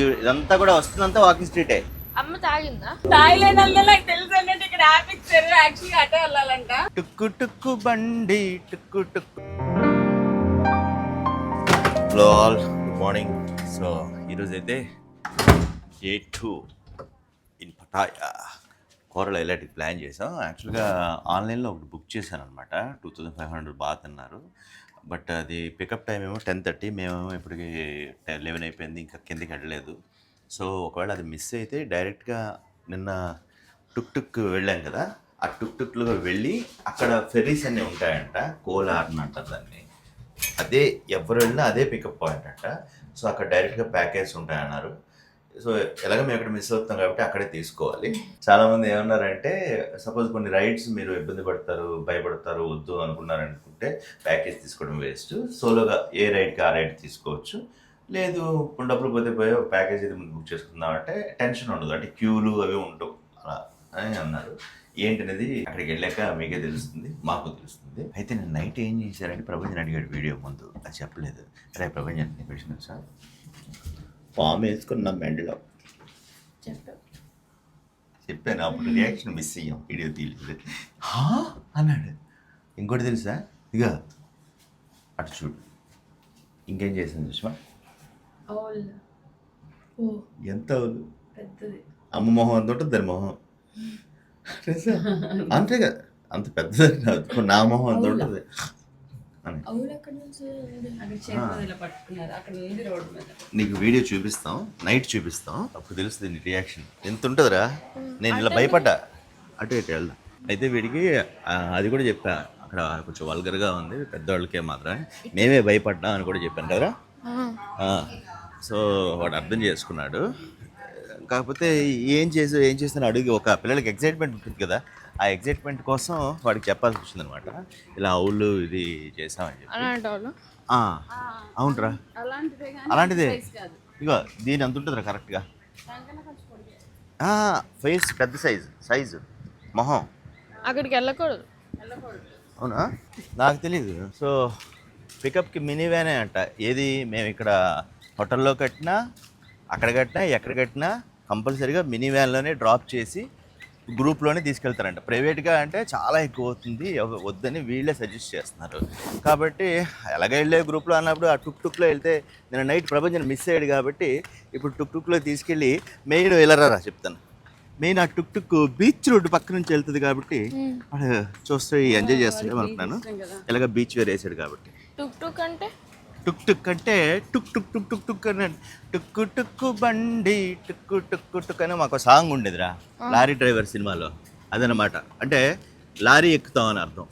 ఇదంతా కూడా వస్తుందంతా వాకింగ్ స్ట్రీటే. అమ్మ తాగిందా? తాగిలేదల్లా నాకు తెలుసు అన్నట్టు ఇక్కడ ఆపిచ్చారు. యాక్చువల్గా అటే వెళ్ళాలంట. టుక్కు టుక్కు బండి టుక్కు టుక్కు. Hello all, good morning. So ఈరోజు అయితే A2 ఇన్ పటాయా కోరలో ఎలాంటి ప్లాన్ చేసాం. యాక్చువల్గా ఆన్లైన్లో ఒకటి బుక్ చేశాను అనమాట. 2500 బాత్ అన్నారు. బట్ అది పికప్ టైం ఏమో 10:30. మేమేమో ఇప్పటికి 11 అయిపోయింది, ఇంకా కిందకి వెళ్ళలేదు. సో ఒకవేళ అది మిస్ అయితే డైరెక్ట్గా నిన్న టుక్ టుక్ వెళ్ళాం కదా, ఆ టుక్ టుక్లో వెళ్ళి అక్కడ ఫెర్రీస్ అన్నీ ఉంటాయంట, కోలార్న్ అంటారు దాన్ని. అదే ఎవరు వెళ్ళినా అదే పికప్ పాయింట్ అంట. సో అక్కడ డైరెక్ట్గా ప్యాకేజ్ ఉంటాయన్నారు. సో ఎలాగ మేము అక్కడ మిస్ అవుతాం కాబట్టి అక్కడే తీసుకోవాలి. చాలామంది ఏమన్నారంటే, సపోజ్ కొన్ని రైడ్స్ మీరు ఇబ్బంది పడతారు, భయపడతారు, వద్దు అనుకున్నారనుకుంటే ప్యాకేజ్ తీసుకోవడం వేస్ట్. సోలోగా ఏ రైడ్కి ఆ రైడ్ తీసుకోవచ్చు. లేదు డబ్బులు పోతే పోయి ప్యాకేజ్ ఇది ముందు బుక్ చేసుకుందామంటే టెన్షన్ ఉండదు, అంటే క్యూలు అవి ఉండవు అలా అని అన్నారు. ఏంటనేది అక్కడికి వెళ్ళాక మీకే తెలుస్తుంది, మాకు తెలుస్తుంది. అయితే నేను నైట్ ఏం చేశారంటే, ప్రపంచం అడిగాడు వీడియో ముందు, అది చెప్పలేదు. అరే ప్రపంచం క్వశ్చన్ సార్, ఫామ్ వేసుకున్న మెండలో చెప్పాను. అప్పుడు రియాక్షన్ మిస్ అయ్యాం, వీడియో తీయలేదు అన్నాడు. ఇంకోటి తెలుసా, ఇక అటు చూడు ఇంకేం చేసింది సుష్మా. ఎంత అవును, అమ్మ మొహం అంత ఉంటుంది దాని మొహం. అంతే కదా, అంత పెద్దది కాదు, నా మొహం అంత ఉంటుంది. నీకు వీడియో చూపిస్తాం, నైట్ చూపిస్తాం, అప్పుడు తెలుస్తుంది నీ రియాక్షన్ ఎంత ఉంటుందిరా. నేను ఇలా భయపడ్డా, అటు ఇటు వెళ్దాం. అయితే వీడికి అది కూడా చెప్పా, అక్కడ కొంచెం వల్గర్గా ఉంది, పెద్దవాళ్ళకే మాత్రమే, మేమే భయపడ్డా అని కూడా చెప్పాను కదరా. సో వాడు అర్థం చేసుకున్నాడు. కాకపోతే ఏం చేస్తాను అడిగి, ఒక పిల్లలకి ఎగ్జైట్మెంట్ ఉంటుంది కదా, ఆ ఎగ్జైట్మెంట్ కోసం వాడికి చెప్పాల్సి వచ్చింది అనమాట. ఇలా అవులు ఇది చేసామని చెప్పి. అవునరా, అలాంటిదే. ఇగో దీని అంత ఉంటుందిరా కరెక్ట్గా. ఫేస్ పెద్ద సైజు మొహం. అక్కడికి వెళ్ళకూడదు. అవునా, నాకు తెలీదు. సో పికప్కి మినీ వ్యానే అంట. ఏది మేము ఇక్కడ హోటల్లో కట్టినా, అక్కడ కట్టినా, ఎక్కడ కట్టినా కంపల్సరీగా మినీ వ్యాన్లోనే డ్రాప్ చేసి గ్రూప్లోనే తీసుకెళ్తారంట. ప్రైవేట్గా అంటే చాలా ఎక్కువ అవుతుంది, వద్దని వీళ్ళే సజెస్ట్ చేస్తున్నారు. కాబట్టి ఎలాగ వెళ్ళే గ్రూప్లో అన్నప్పుడు ఆ టుక్ టుక్లో వెళ్తే, నేను నైట్ ప్రపంచం మిస్ అయ్యాడు కాబట్టి ఇప్పుడు టుక్ టుక్లో తీసుకెళ్ళి మెయిన్ వెళ్ళరా చెప్తాను. మెయిన్ ఆ టుక్ టుక్ బీచ్ రోడ్డు పక్క నుంచి వెళ్తుంది కాబట్టి చూస్తే ఎంజాయ్ చేస్తుండే అనుకున్నాను. ఎలాగ బీచ్ వేర్ వేసాడు కాబట్టి. టుక్ టుక్ అంటే టుక్ టుక్ అంటే టుక్ టుక్ టుక్ టుక్ టుక్ అని, టుక్కు టుక్కు బండి టుక్కు టుక్కు టుక్ అని మాకు సాంగ్ ఉండేదిరా లారీ డ్రైవర్ సినిమాలో. అదనమాట, అంటే లారీ ఎక్కుతాం అని అర్థం.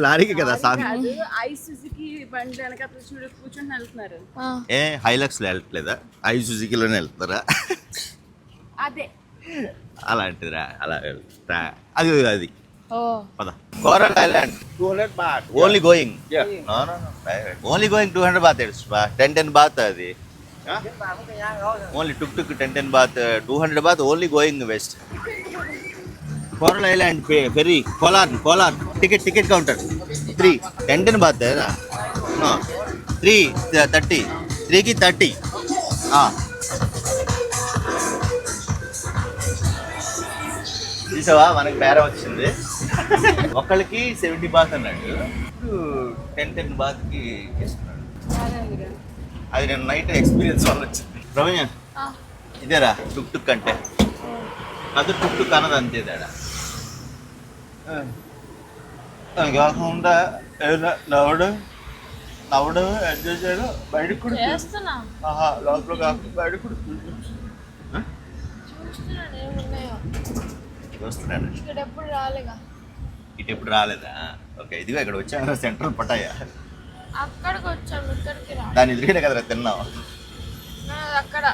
లారీకి కదా సాంగ్. ఏ హైలక్స్లో వెళ్ళట్లేదా, ఐ సుజుకిలోనే వెళ్తారా? అదే అలాంటిదిరా, అలా వెళ్తా. అది పద. Coral island 200 baht only going. Only going 200 baht. 10 baht అది ఓన్లీ టుక్ టుక్ 10 baht, 200 baht only going west. Coral island fairy Kolar ticket counter 3 10 baht 330 3కి 30. చూసావా, మనకి బేరం వచ్చింది. ఒకళ్ళకి 70 baht అన్నాడు, 10 bahtకి తీసుకున్నాడు. అది నేను నైట్ ఎక్స్పీరియన్స్ వల్ల వచ్చింది. ప్రవీణ్ ఇదేరా టుక్ టుక్ అంటే, అది టుక్ టుక్ అన్నది అంతే తేడా. కాకుండా నవ్వడు ఎంజాయ్ చేయడం, బయటకు కూడా లోపల కాకుండా బయటకు కూడా చూస్తున్నాడు. ఇటు ఎప్పుడు రాలేదా? ఓకే, ఇదిగో ఇక్కడ వచ్చాను, సెంట్రల్ పటాయా. అక్కడికి వచ్చాము, ఇక్కడికి దాని ఎదురుగానే కదరా తిన్నావు. అక్కడ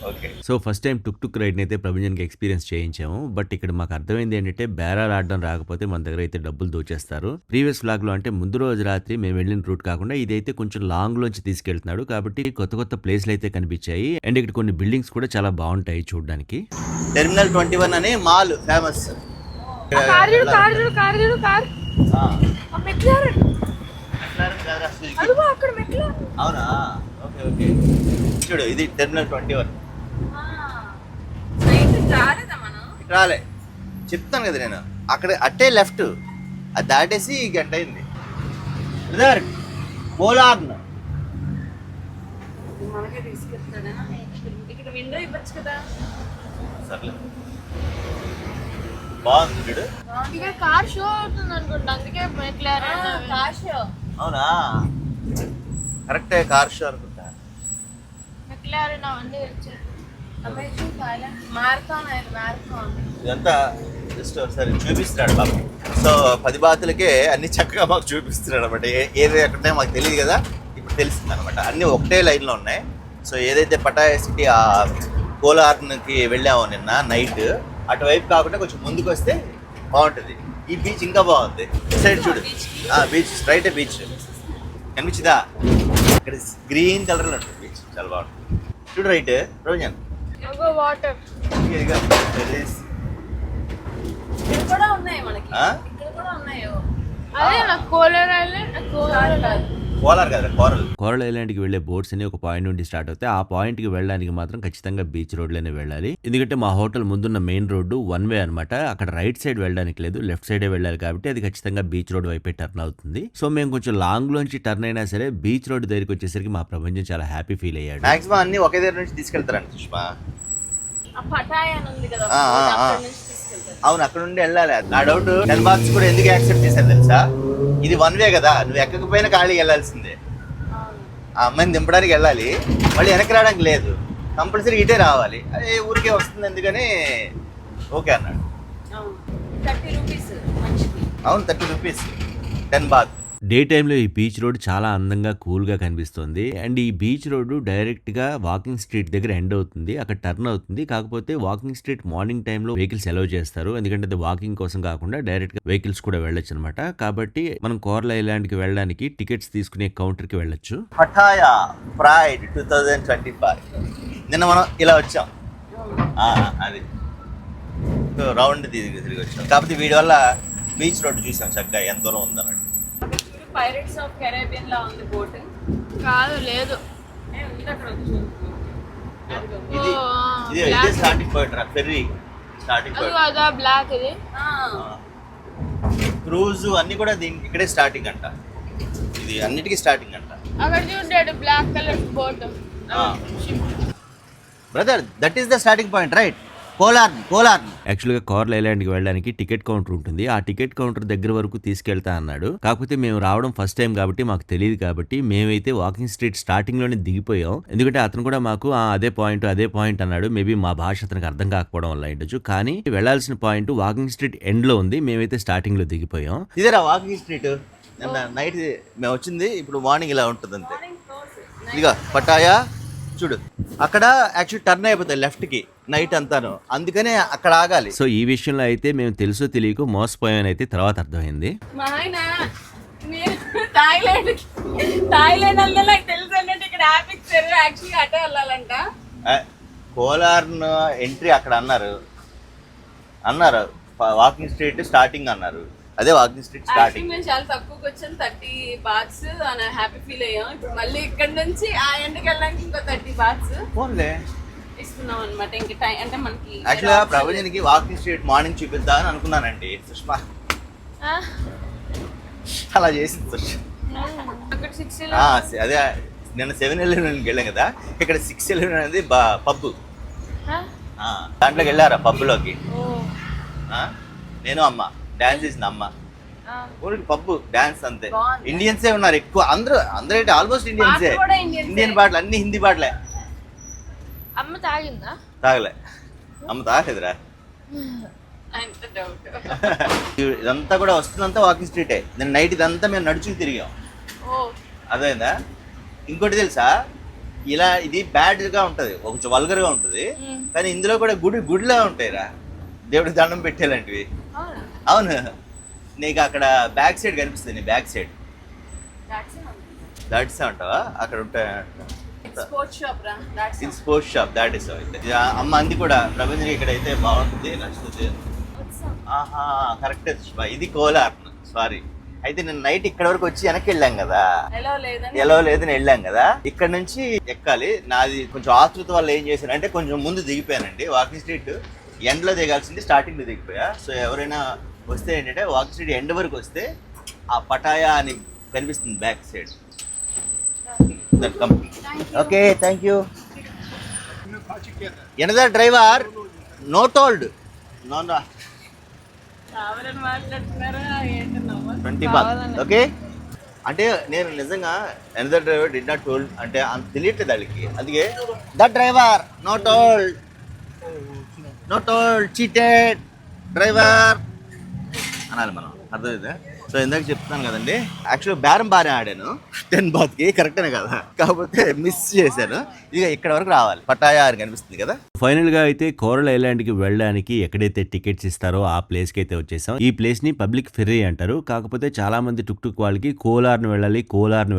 ఓకే. సో ఫస్ట్ టైం టుక్ టుక్ రైడ్ని అయితే ప్రపంచానికి ఎక్స్పీరియన్స్ చేయించాము. బట్ ఇక్కడ మాకు అర్థమైంది ఏంటంటే, బేరాలు ఆడడం రాకపోతే మన దగ్గర అయితే డబ్బులు దోచేస్తారు. ప్రీవియస్ వ్లాగ్లో అంటే ముందు రోజు రాత్రి మేము వెళ్ళిన రూట్ కాకుండా ఇదైతే కొంచెం లాంగ్ లోంచి తీసుకెళ్తున్నాడు కాబట్టి కొత్త ప్లేస్లు అయితే కనిపించాయి. అండ్ ఇక్కడ కొన్ని బిల్డింగ్స్ కూడా చాలా బాగుంటాయి చూడడానికి. టెర్మినల్ 21 అని మాల్ ఫేమస్. అవునా, ఓకే. చూడు ఇది టెర్మినల్ 21. స్ట్రైట్ రాలేదా మనం? ఇటు రాలే, చెప్తాను కదా నేను. అక్కడ అట్టే లెఫ్ట్, అది దాటేసి గంట అయింది. బ్రదర్ కోలార్న్ మనకే తీసుకెళ్తాడా? ఇక్కడ విండో ఇవ్వచ్చు కదా. సర్లే, బాగుంది చూడు. ఇక్కడ కార్ షో అవుతుంది అనుకుంటా, అందుకే మెక్లారెన్ కార్ షో. అవునా, కరెక్టే, కార్ షో అనుకుంటా. మెక్లారెన్ అవన్నీ వచ్చారు. అమెజాన్ థాయిలాండ్ మారథాన్ అయింది, మారథాన్. ఇదంతా జస్ట్ ఒకసారి చూపిస్తున్నాడు బాబు. సో 10 బాతులకే అన్ని చక్కగా మాకు చూపిస్తున్నాడు అనమాట. ఏది ఎక్కడే మాకు తెలియదు కదా, ఇప్పుడు తెలిసింది అనమాట. అన్నీ ఒకటే లైన్లో ఉన్నాయి. సో ఏదైతే పటాయా సిటీ ఆ కోలార్న్కి వెళ్ళామో నిన్న నైట్, అటువైపు కాకుండా కొంచెం ముందుకు వస్తే బాగుంటుంది. ఈ బీచ్ ఇంకా బాగుంది. సైడ్ చూడు, బీచ్ స్ట్రైట్ బీచ్ కనిపించిందా? ఇక్కడ గ్రీన్ కలర్లో ఉంటుంది బీచ్, చాలా బాగుంటుంది. చూడు రైట్ రోజన్, వాటర్. ఇక్కడ కూడా ఉన్నాయి మనకి. ఇక్కడ కూడా ఉన్నాయో. అదే నాకు కోలర్ ఐలాండ్, కోలార్ కదా, కోరల్ ఐలాండ్కి వెళ్లే బోట్స్ అని ఒక పాయింట్ నుండి స్టార్ట్ అవుతాయి. ఆ పాయింట్కి వెళ్ళడానికి మాత్రం ఖచ్చితంగా బీచ్ రోడ్లోనే వెళ్ళాలి. ఎందుకంటే మా హోటల్ ముందున్న మెయిన్ రోడ్డు 1 వే అనమాట. అక్కడ రైట్ సైడ్ వెళ్ళడానికి లేదు, లెఫ్ట్ సైడే వెళ్ళాలి. కాబట్టి అది ఖచ్చితంగా బీచ్ రోడ్ వైపే టర్న్ అవుతుంది. సో మేము కొంచెం లాంగ్ లోంచి టర్న్ అయినా సరే బీచ్ రోడ్ దగ్గరికి వచ్చేసరికి మా ప్రపంచం చాలా హ్యాపీ ఫీల్ అయ్యాడు. మాక్సిమం అన్ని ఒకే దగ్గర నుంచి తీసుకెళ్తారండి సుష్మా. ఆ పటాయా అని ఉంది కదా, ఆ, ఆ, ఆ. అక్కడ నుంచి తీసుకెళ్తారు. అవును, అక్కడ నుండి వెళ్ళాలి. నా డౌట్ 10 బాక్స్ కూడా ఎందుకు యాక్సెప్ట్ చేశాను తెలుసా? ఇది 1 వే కదా, నువ్వు ఎక్కకపోయినా ఖాళీ వెళ్ళాల్సిందే. ఆ అమ్మాయిని దింపడానికి వెళ్ళాలి, మళ్ళీ వెనక్కి రావడానికి లేదు, కంపల్సరీ ఇటే రావాలి. అదే ఊరికే వస్తుంది ఎందుకని ఓకే అన్నాడు. అవును, 30 రూపీస్ మనిషికి. అవును, 30 రూపీస్ 10 బాత్. డే టైంలో ఈ బీచ్ రోడ్ చాలా అందంగా కూల్గా కనిపిస్తుంది. అండ్ ఈ బీచ్ రోడ్డు డైరెక్ట్గా వాకింగ్ స్ట్రీట్ దగ్గర ఎండ్ అవుతుంది, అక్కడ టర్న్ అవుతుంది. కాకపోతే వాకింగ్ స్ట్రీట్ మార్నింగ్ టైంలో వెహికల్స్ అలౌ చేస్తారు, ఎందుకంటే అది వాకింగ్ కోసం కాకుండా డైరెక్ట్గా వెహికల్స్ కూడా వెళ్ళొచ్చు అనమాట. కాబట్టి మనం కోరల్ ఐలాండ్కి వెళ్ళడానికి టికెట్స్ తీసుకునే కౌంటర్కి వెళ్ళొచ్చు. Pattaya pride 2025. నిన్న మనం ఇలా వచ్చాం, అది రౌండ్ తిరిగి వచ్చాం. కాకపోతే వీడి వల్ల బీచ్ రోడ్ చూసాం చక్కగా ఎంత దూరం ఉందన్నట్టు. పైరేట్స్ ఆఫ్ కెరేబియన్ లా ఉంది బోట్. కాదు, లేదు. ఉంది అక్కడ వచ్చి. ఇది ఇదే స్టార్టింగ్ పాయింట్ రా, ఫెర్రీ స్టార్టింగ్ అది పాయింట్. అదా బ్లాక్ ఇది. క్రూజ్ అన్ని కూడా దీనికి ఇక్కడే స్టార్టింగ్ అంట. ఇది అన్నిటికీ స్టార్టింగ్ అంట. అక్కడ చూడాడు black colour boat. Brother, that is the starting point right? కోలార్న్. యాక్చువల్గా కోరల్ ఐలాండ్కి వెళ్ళడానికి టికెట్ కౌంటర్ ఉంటుంది. ఆ టికెట్ కౌంటర్ దగ్గర వరకు తీసుకెళ్తా అన్నాడు. కాకపోతే మేము రావడం ఫస్ట్ టైం కాబట్టి మాకు తెలియదు. కాబట్టి మేమైతే వాకింగ్ స్ట్రీట్ స్టార్టింగ్ లోనే దిగిపోయాం. ఎందుకంటే అతను కూడా మాకు అదే పాయింట్ అన్నాడు. మేబీ మా భాష అతనికి అర్థం కాకపోవడం వల్ల ఉండొచ్చు. కానీ వెళ్ళాల్సిన పాయింట్ వాకింగ్ స్ట్రీట్ ఎండ్ లో ఉంది, మేమైతే స్టార్టింగ్ లో దిగిపోయాం. ఇదేరా వాకింగ్ స్ట్రీట్. నిన్న నైట్ మేము వచ్చింది, ఇప్పుడు మార్నింగ్ ఇలా ఉంటుంది అంతే. ఇదిగా పటాయా చూడు, అక్కడ యాక్చువల్ టర్న్ అయిపోతాయి లెఫ్ట్ కి నైట్ అంతాను, అందుకనే అక్కడ ఆగాలి. సో ఈ విషయంలో అయితే మేము తెలుసో తెలియక మోసపోయామని అయితే తర్వాత అర్థమైంది. మా ఆయన నేను థాయిలాండ్ అంటే నాకు తెలుసు అన్నట్టు ఇక్కడ యాప్ ఇచ్చారు. యాక్చువల్గా అటే వెళ్ళాలంట. కోలార్న్ ఎంట్రీ అక్కడ అన్నారు వాకింగ్ స్ట్రీట్ స్టార్టింగ్ అన్నారు. అదే వాకింగ్ స్ట్రీట్ స్టార్టింగ్. మేము చాలా తక్కువకి వచ్చాం, 30 బాత్స్ అని హ్యాపీ ఫీల్ అయ్యాం. ఇప్పుడు మళ్ళీ ఇక్కడ నుంచి ఆ ఎండ్కి వెళ్ళడానికి ఇంకో 30 బాత్స్ ఫోన్లే ఇస్తున్నాం అనమాట. ఇంకా టైం అంటే మనకి యాక్చువల్గా ప్రవచనకి వాకింగ్ స్ట్రీట్ మార్నింగ్ చూపిద్దా అని అనుకున్నానండి సుష్మా. అలా చేసింది సుష్మా. అక్కడ 6 అదే నిన్న 7-Eleven వెళ్ళాం కదా, ఇక్కడ 6-Eleven అనేది పబ్బు. దాంట్లోకి వెళ్ళారా పబ్బులోకి? నేను అమ్మ డాన్స్ చేసిన అమ్మ. ఊరికి పబ్బు డాన్స్ అంతే. ఇండియన్సే ఉన్నారు ఎక్కువ, అందరూ ఆల్మోస్ట్ ఇండియన్సే. ఇండియన్ పాటలు అన్ని హిందీ పాటలే. అమ్మ తాగిందా? తాగలే, అమ్మ తాగలేదురా. ఇదంతా కూడా వస్తుందంతా వాకింగ్ స్ట్రీటే. నేను నైట్ ఇదంతా మేము నడుచుకు తిరిగాం. అదేందా? ఇంకోటి తెలుసా, ఇలా ఇది బ్యాడ్గా ఉంటుంది, కొంచెం వల్గర్గా ఉంటుంది. కానీ ఇందులో కూడా గుడిలా ఉంటాయిరా, దేవుడికి దండం పెట్టేలాంటివి. అవును, నీకు అక్కడ బ్యాక్ సైడ్ కనిపిస్తుంది. నీ బ్యాక్ సైడ్ దాట్సే అంటావా? అక్కడ ఉంటాయి స్పోర్ట్స్ షాప్. దాట్ ఇస్ అమ్మ అంది కూడా ప్రపంచం ఇక్కడైతే బాగుంటుంది, నచ్చుతుంది. ఆహా, కరెక్టే సుష్మా, ఇది కోలార్న్. సారీ, అయితే నేను నైట్ ఇక్కడ వరకు వచ్చి వెనక్కి వెళ్ళాం కదా, ఎలా లేదని ఎలా లేదని వెళ్ళాం కదా, ఇక్కడ నుంచి ఎక్కాలి. నాది కొంచెం ఆతృత వల్ల ఏం చేశాను అంటే కొంచెం ముందు దిగిపోయానండి. వాకింగ్ స్ట్రీట్ ఎండ్లో దిగాల్సింది స్టార్టింగ్లో దిగిపోయా. సో ఎవరైనా వస్తే ఏంటంటే వాకింగ్ స్ట్రీట్ ఎండ్ వరకు వస్తే ఆ పటాయా అని కనిపిస్తుంది back side. That company. Okay, thank you. Another driver no told no కావాలని మాట్లాడుతున్నారా ఏంటన్నావా 20 బాత్. ఓకే, అంటే నేను నిజంగా another driver did not told అంటే అంత తెలియట్లేదు వాళ్ళకి. అందుకే that driver no told cheated driver అనాలి మనం, అర్థమైందా? సో ఇందాక చెప్తాను కదండి, యాక్చువల్గా బేరం బాగానే ఆడాను 10 బాత్కి, కరెక్టేనే కదా, కాకపోతే మిస్ చేశాను. ఇక ఇక్కడ వరకు రావాలి, పటాయా అని కనిపిస్తుంది కదా. ఫైనల్ గా అయితే కోరల్ ఐలాండ్ కి వెళ్ళడానికి ఎక్కడైతే టికెట్స్ ఇస్తారో ఆ ప్లేస్ కి అయితే వచ్చేసాం. ఈ ప్లేస్ ని పబ్లిక్ ఫెర్రీ అంటారు. కాకపోతే చాలా మంది టుక్ వాళ్ళకి కోలార్ను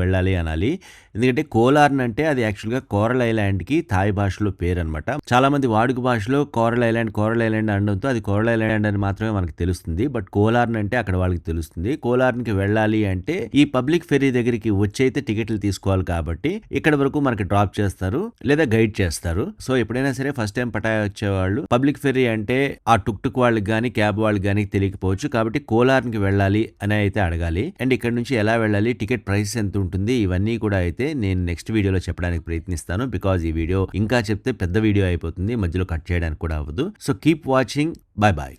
వెళ్ళాలి అనాలి. ఎందుకంటే కోలార్న్ అంటే అది యాక్చువల్ గా కోరల్ ఐలాండ్ కి థాయ్ భాషలో పేరు అనమాట. చాలా మంది వాడుక భాషలో కోరల్ ఐలాండ్ అనడంతో అది కోరల్ ఐలాండ్ అని మాత్రమే మనకు తెలుస్తుంది. బట్ కోలార్న్ అంటే అక్కడ వాళ్ళకి తెలుస్తుంది. కోలార్న్ కి వెళ్ళాలి అంటే ఈ పబ్లిక్ ఫెర్రీ దగ్గరికి వచ్చైతే టికెట్లు తీసుకోవాలి. కాబట్టి ఇక్కడ వరకు మనకి డ్రాప్ చేస్తారు లేదా గైడ్ చేస్తారు. సో ఎప్పుడైనా సరే ఫస్ట్ టైం పటాయా వచ్చేవాళ్ళు పబ్లిక్ ఫెర్రీ అంటే ఆ టుక్ వాళ్ళకి కానీ క్యాబ్ వాళ్ళకి కానీ తెలియకపోవచ్చు. కాబట్టి కోలార్న్ కి వెళ్ళాలి అని అయితే అడగాలి. అండ్ ఇక్కడ నుంచి ఎలా వెళ్ళాలి, టికెట్ ప్రైస్ ఎంత ఉంటుంది, ఇవన్నీ కూడా అయితే నేను నెక్స్ట్ వీడియోలో చెప్పడానికి ప్రయత్నిస్తాను. బికాజ్ ఈ వీడియో ఇంకా చెప్తే పెద్ద వీడియో అయిపోతుంది, మధ్యలో కట్ చేయడానికి కూడా అవ్వదు. So keep watching. Bye bye.